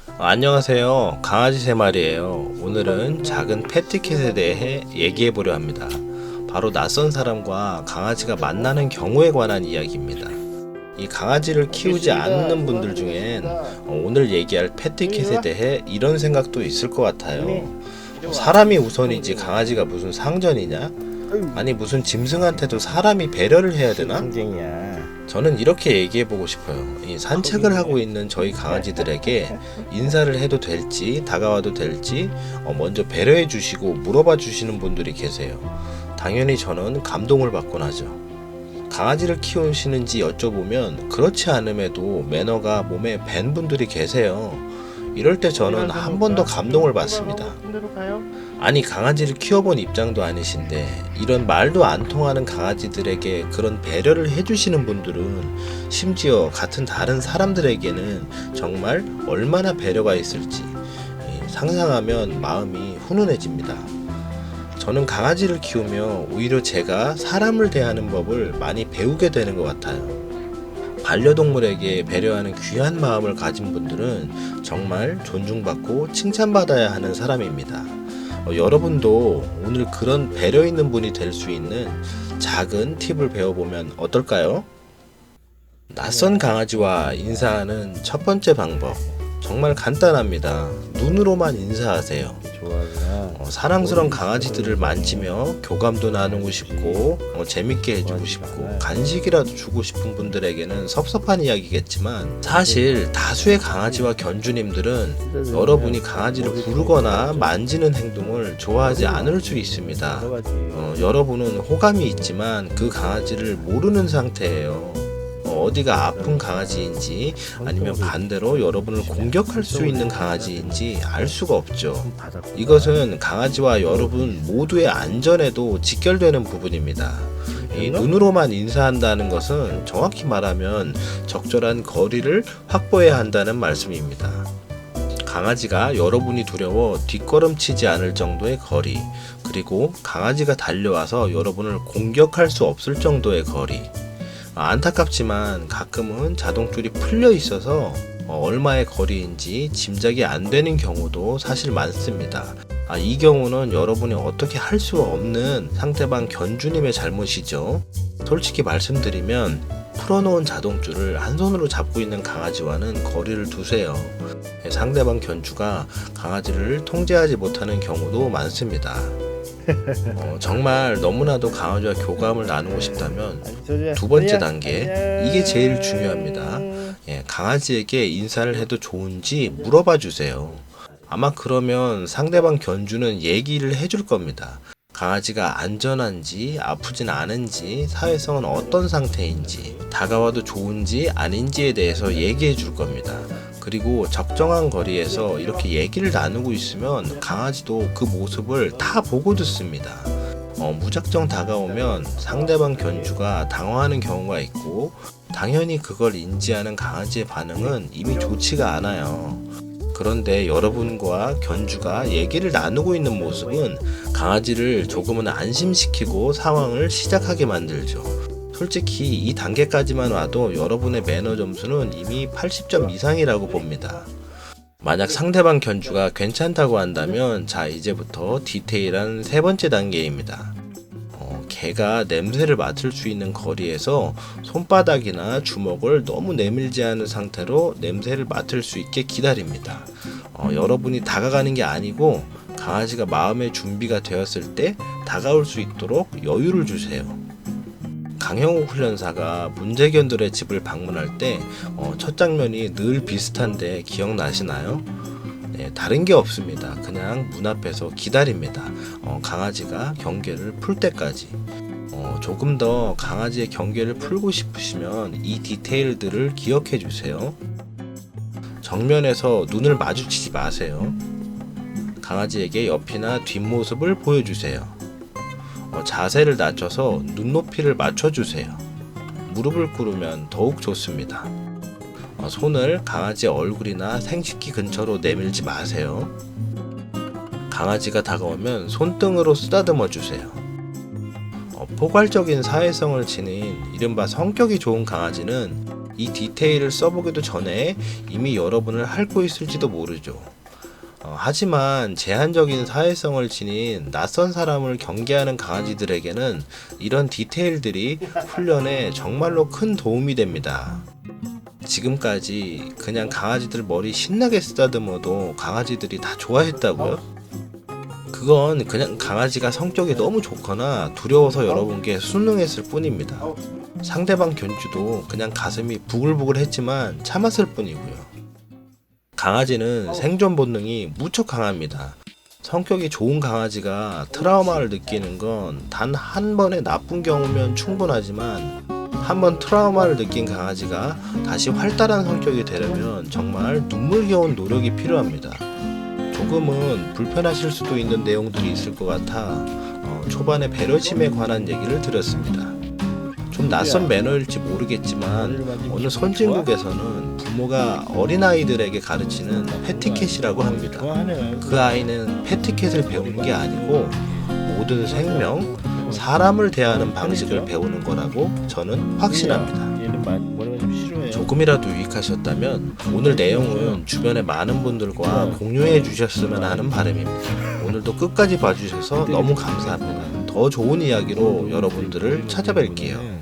안녕하세요. 강아지 3마리예요. 오늘은 작은 패티캣에 대해 얘기해 보려 합니다. 바로 낯선 사람과 강아지가 만나는 경우에 관한 이야기입니다. 이 강아지를 키우지 않는 분들 중엔 오늘 얘기할 패티캣에 대해 이런 생각도 있을 것 같아요. 사람이 우선이지 강아지가 무슨 상전이냐? 아니 무슨 짐승한테도 사람이 배려를 해야 되나? 저는 이렇게 얘기해보고 싶어요. 이 산책을 하고 있는 저희 강아지들에게 인사를 해도 될지 다가와도 될지 먼저 배려해 주시고 물어봐 주시는 분들이 계세요. 당연히 저는 감동을 받곤 하죠. 강아지를 키우시는지 여쭤보면 그렇지 않음에도 매너가 몸에 밴 분들이 계세요. 이럴 때 저는 한 번 더 감동을 받습니다. 아니 강아지를 키워본 입장도 아니신데 이런 말도 안 통하는 강아지들에게 그런 배려를 해주시는 분들은 심지어 같은 다른 사람들에게는 정말 얼마나 배려가 있을지 상상하면 마음이 훈훈해집니다. 저는 강아지를 키우며 오히려 제가 사람을 대하는 법을 많이 배우게 되는 것 같아요. 반려동물에게 배려하는 귀한 마음을 가진 분들은 정말 존중받고 칭찬받아야 하는 사람입니다. 여러분도 오늘 그런 배려 있는 분이 될 수 있는 작은 팁을 배워보면 어떨까요? 낯선 강아지와 인사하는 첫 번째 방법 정말 간단합니다. 눈으로만 인사하세요. 사랑스러운 강아지들을 만지며 교감도 나누고 싶고 재밌게 해주고 싶고 간식이라도 주고 싶은 분들에게는 섭섭한 이야기겠지만 사실 다수의 강아지와 견주님들은 여러분이 강아지를 부르거나 만지는 행동을 좋아하지 않을 수 있습니다. 여러분은 호감이 있지만 그 강아지를 모르는 상태예요. 어디가 아픈 강아지인지 아니면 반대로 여러분을 공격할 수 있는 강아지인지 알 수가 없죠. 이것은 강아지와 여러분 모두의 안전에도 직결되는 부분입니다. 이 눈으로만 인사한다는 것은 정확히 말하면 적절한 거리를 확보해야 한다는 말씀입니다. 강아지가 여러분이 두려워 뒷걸음치지 않을 정도의 거리, 그리고 강아지가 달려와서 여러분을 공격할 수 없을 정도의 거리. 안타깝지만 가끔은 자동줄이 풀려 있어서 얼마의 거리인지 짐작이 안 되는 경우도 사실 많습니다. 이 경우는 여러분이 어떻게 할 수 없는 상대방 견주님의 잘못이죠. 솔직히 말씀드리면 풀어놓은 자동줄을 한 손으로 잡고 있는 강아지와는 거리를 두세요. 상대방 견주가 강아지를 통제하지 못하는 경우도 많습니다. 정말 너무나도 강아지와 교감을 나누고 싶다면 두 번째 단계, 이게 제일 중요합니다. 강아지에게 인사를 해도 좋은지 물어봐 주세요. 아마 그러면 상대방 견주는 얘기를 해줄 겁니다. 강아지가 안전한지 아프진 않은지 사회성은 어떤 상태인지 다가와도 좋은지 아닌지에 대해서 얘기해 줄 겁니다. 그리고 적정한 거리에서 이렇게 얘기를 나누고 있으면 강아지도 그 모습을 다 보고 듣습니다. 무작정 다가오면 상대방 견주가 당황하는 경우가 있고 당연히 그걸 인지하는 강아지의 반응은 이미 좋지가 않아요. 그런데 여러분과 견주가 얘기를 나누고 있는 모습은 강아지를 조금은 안심시키고 상황을 시작하게 만들죠. 솔직히 이 단계까지만 와도 여러분의 매너 점수는 이미 80점 이상이라고 봅니다. 만약 상대방 견주가 괜찮다고 한다면 자 이제부터 디테일한 세 번째 단계입니다. 개가 냄새를 맡을 수 있는 거리에서 손바닥이나 주먹을 너무 내밀지 않은 상태로 냄새를 맡을 수 있게 기다립니다. 여러분이 다가가는 게 아니고 강아지가 마음의 준비가 되었을 때 다가올 수 있도록 여유를 주세요. 강형욱 훈련사가 문제견들의 집을 방문할 때 첫 장면이 늘 비슷한데 기억나시나요? 네, 다른 게 없습니다. 그냥 문 앞에서 기다립니다. 강아지가 경계를 풀 때까지. 조금 더 강아지의 경계를 풀고 싶으시면 이 디테일들을 기억해 주세요. 정면에서 눈을 마주치지 마세요. 강아지에게 옆이나 뒷모습을 보여주세요. 자세를 낮춰서 눈높이를 맞춰주세요. 무릎을 꿇으면 더욱 좋습니다. 손을 강아지의 얼굴이나 생식기 근처로 내밀지 마세요. 강아지가 다가오면 손등으로 쓰다듬어 주세요. 포괄적인 사회성을 지닌 이른바 성격이 좋은 강아지는 이 디테일을 써보기도 전에 이미 여러분을 핥고 있을지도 모르죠. 하지만 제한적인 사회성을 지닌 낯선 사람을 경계하는 강아지들에게는 이런 디테일들이 훈련에 정말로 큰 도움이 됩니다. 지금까지 그냥 강아지들 머리 신나게 쓰다듬어도 강아지들이 다 좋아했다고요? 그건 그냥 강아지가 성격이 너무 좋거나 두려워서 여러분께 순응했을 뿐입니다. 상대방 견주도 그냥 가슴이 부글부글 했지만 참았을 뿐이고요. 강아지는 생존 본능이 무척 강합니다. 성격이 좋은 강아지가 트라우마를 느끼는 건 단 한 번의 나쁜 경우면 충분하지만 한 번 트라우마를 느낀 강아지가 다시 활달한 성격이 되려면 정말 눈물겨운 노력이 필요합니다. 조금은 불편하실 수도 있는 내용들이 있을 것 같아 초반에 배려심에 관한 얘기를 드렸습니다. 좀 낯선 매너일지 모르겠지만 어느 선진국에서는 부모가 어린아이들에게 가르치는 패티켓이라고 합니다. 그 아이는 패티켓을 배우는 게 아니고 모든 생명, 사람을 대하는 방식을 배우는 거라고 저는 확신합니다. 조금이라도 유익하셨다면 오늘 내용은 주변의 많은 분들과 공유해 주셨으면 하는 바람입니다. 오늘도 끝까지 봐주셔서 너무 감사합니다. 더 좋은 이야기로 여러분들을 찾아뵐게요.